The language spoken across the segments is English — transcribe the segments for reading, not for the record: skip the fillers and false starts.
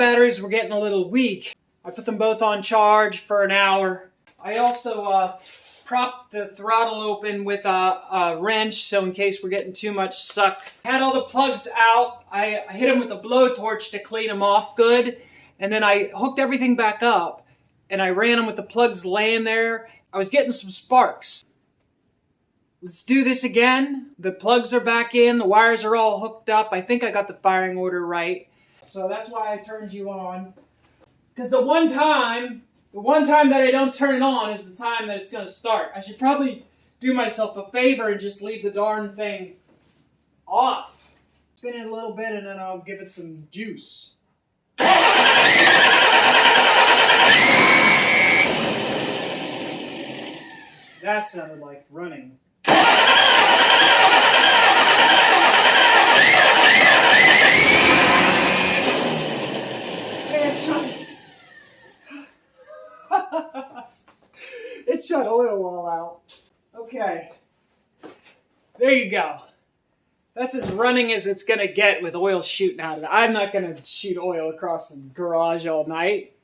Batteries were getting a little weak. I put them both on charge for an hour. I also propped the throttle open with a wrench, so in case we're getting too much suck. I had all the plugs out. I hit them with a blowtorch to clean them off good, and then I hooked everything back up, and I ran them with the plugs laying there. I was getting some sparks. Let's do this again. The plugs are back in, the wires are all hooked up. I think I got the firing order right. So that's why I turned you on. Because the one time that I don't turn it on is the time that it's going to start. I should probably do myself a favor and just leave the darn thing off. Spin it a little bit and then I'll give it some juice. That sounded like running. It shut oil all out. Okay. There you go. That's as running as it's going to get with oil shooting out of it. I'm not going to shoot oil across the garage all night.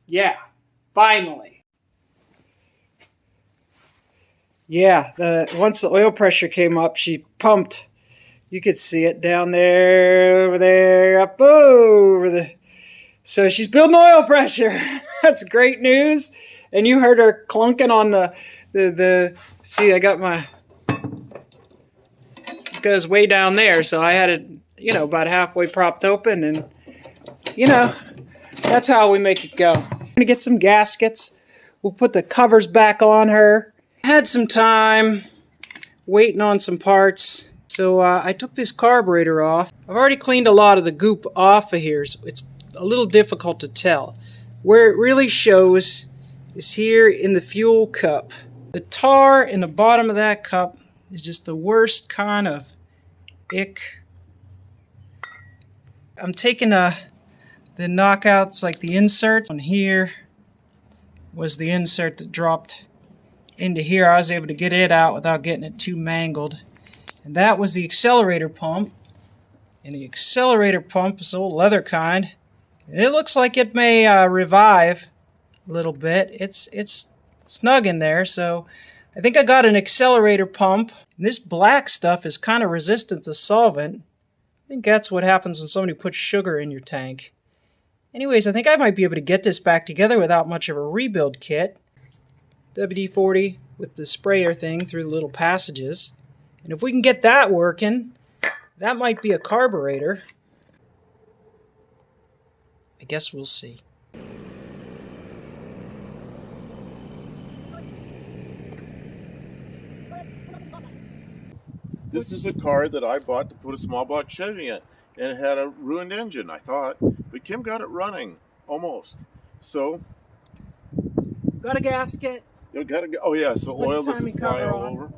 Yeah. Finally. Yeah. Once the oil pressure came up, she pumped. You could see it down there, over there, up over the... So she's building oil pressure. That's great news. And you heard her clunking on the see, I got my, it goes way down there. So I had it, about halfway propped open, and, that's how we make it go. I'm going to get some gaskets. We'll put the covers back on her. I had some time waiting on some parts. So I took this carburetor off. I've already cleaned a lot of the goop off of here. So it's a little difficult to tell. Where it really shows is here in the fuel cup. The tar in the bottom of that cup is just the worst kind of ick. I'm taking the knockouts, like the insert on here was the insert that dropped into here. I was able to get it out without getting it too mangled. And that was the accelerator pump. And the accelerator pump is the old leather kind. And it looks like it may revive a little bit. It's snug in there, so I think I got an accelerator pump. And this black stuff is kind of resistant to solvent. I think that's what happens when somebody puts sugar in your tank. Anyways, I think I might be able to get this back together without much of a rebuild kit. WD-40 with the sprayer thing through the little passages. And if we can get that working, that might be a carburetor. I guess we'll see. This is a car that I bought to put a small block Chevy in, and it had a ruined engine, I thought, but Kim got it running, almost. So, Got a gasket. you gotta go. Oh yeah, so Put oil the doesn't timing fly cover all on. over.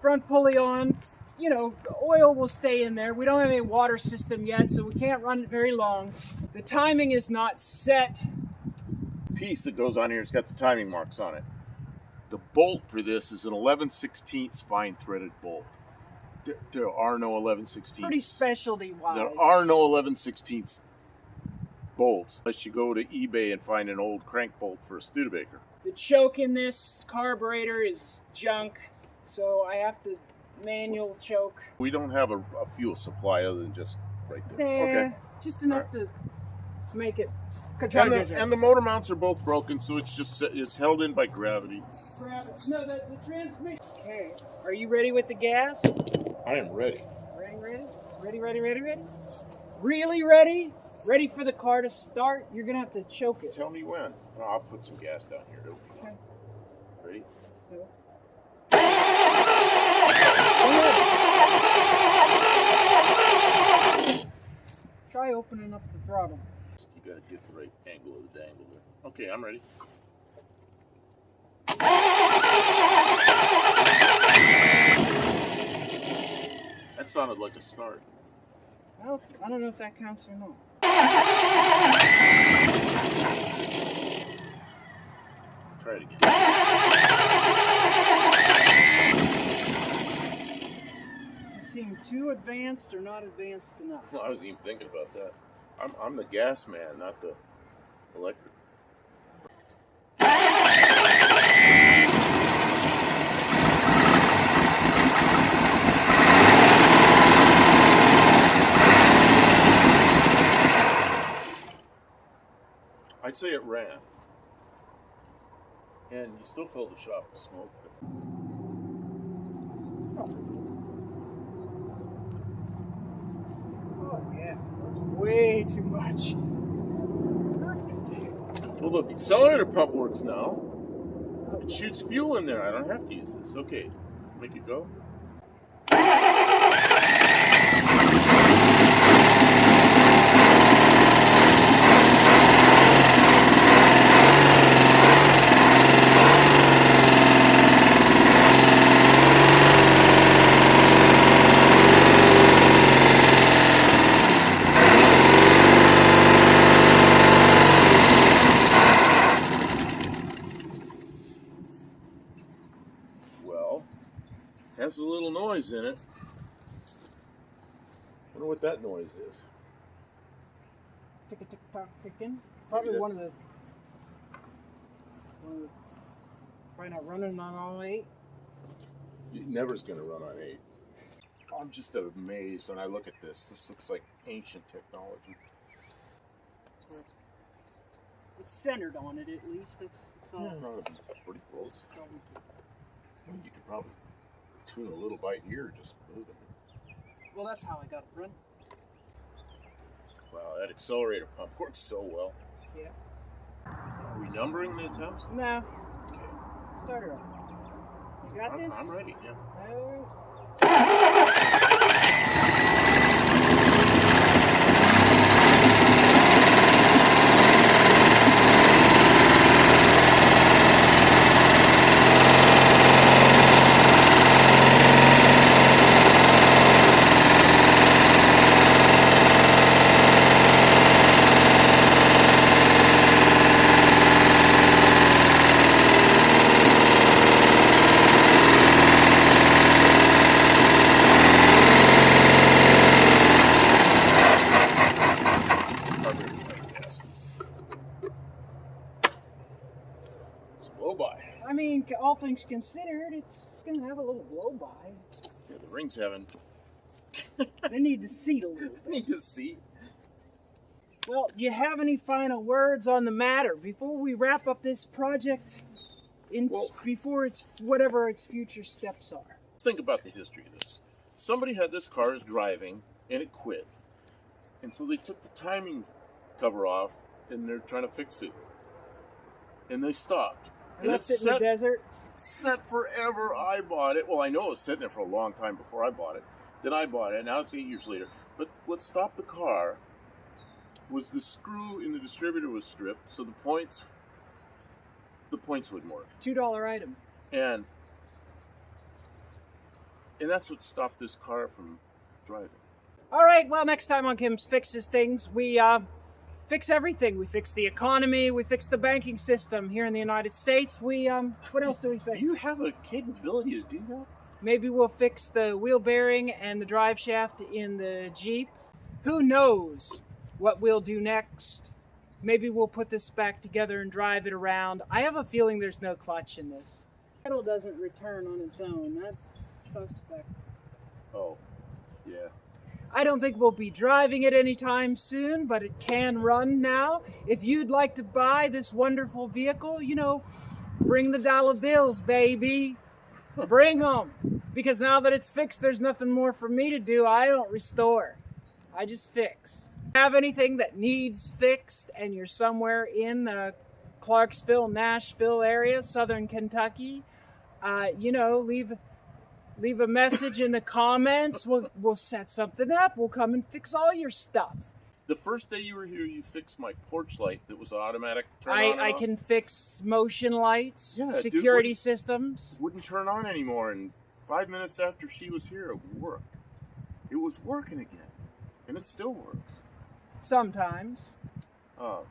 Front pulley on. The oil will stay in there. We don't have any water system yet, so we can't run it very long. The timing is not set. Piece that goes on here has got the timing marks on it. The bolt for this is an 11/16 fine threaded bolt. There are no 11/16. Pretty specialty wise. There are no 11/16 bolts unless you go to eBay and find an old crank bolt for a Studebaker. The choke in this carburetor is junk, so I have to manual choke. We don't have a fuel supply other than just right there. Okay. Just enough to make it. And the motor mounts are both broken, so it's held in by gravity. No, the transmission. Okay, are you ready with the gas? I am ready. Ready? Really ready? Ready for the car to start? You're gonna have to choke it. Tell me when. Oh, I'll put some gas down here. Okay. Ready? No. Try opening up the throttle. You gotta get the right angle of the dangle there. Okay, I'm ready. That sounded like a start. Well, I don't know if that counts or not. Try it again. Does it seem too advanced or not advanced enough? Well, I wasn't even thinking about that. I'm the gas man, not the electric. I'd say it ran. And you still fill the shop with smoke. Oh yeah, that's way too much. Perfect. Well, look, the accelerator pump works now. It shoots fuel in there. I don't have to use this. Okay, make it go. Well, has a little noise in it. Wonder what that noise is. Tick-a-tick-tock ticking. Probably one of the. Probably not running on all 8. It never's going to run on 8. I'm just amazed when I look at this. This looks like ancient technology. It's centered on it at least. That's all. No, pretty close. I mean, you could probably tune a little bite here, just move it. Well, that's how I got it running. Wow, that accelerator pump works so well. Yeah. Are we numbering the attempts? No. Okay. Start her off. You got this? I'm ready, yeah. All right. I mean, all things considered, it's going to have a little blow-by. Yeah, the ring's having... They need to seat a little bit. Need to seat. Well, do you have any final words on the matter before we wrap up this project? Before it's whatever its future steps are. Think about the history of this. Somebody had this car is driving, and it quit. And so they took the timing cover off, and they're trying to fix it. And they stopped. Left it in the desert. Set forever. I bought it. Well, I know it was sitting there for a long time before I bought it. Then I bought it. Now it's 8 years later. But what stopped the car was the screw in the distributor was stripped, so the points wouldn't work. $2 item. And that's what stopped this car from driving. All right. Well, next time on Kim's Fixes Things, we fix everything. We fix the economy. We fix the banking system here in the United States. What else do we fix? Do you have a capability to do that? Maybe we'll fix the wheel bearing and the drive shaft in the Jeep. Who knows what we'll do next? Maybe we'll put this back together and drive it around. I have a feeling there's no clutch in this. The pedal doesn't return on its own. That's suspect. Oh, yeah. I don't think we'll be driving it anytime soon, but it can run now. If you'd like to buy this wonderful vehicle, bring the dollar bills, baby. Bring them. Because now that it's fixed, there's nothing more for me to do. I don't restore. I just fix. Have anything that needs fixed and you're somewhere in the Clarksville, Nashville area, Southern Kentucky, leave a message in the comments. We'll set something up. We'll come and fix all your stuff. The first day you were here, you fixed my porch light that was automatic turn on and I off. can fix motion lights, Yeah, security systems. Wouldn't turn on anymore, and 5 minutes after she was here, it worked. It was working again, and it still works. Sometimes. Well,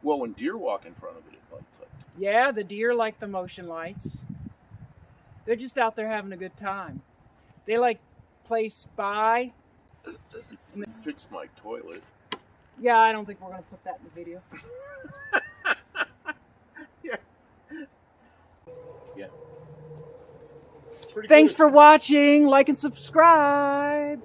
when deer walk in front of it, it lights up. Yeah, the deer like the motion lights. They're just out there having a good time. They play spy. You fixed my toilet. Yeah, I don't think we're going to put that in the video. Yeah. Yeah. It's pretty Thanks good. for watching. Like and subscribe.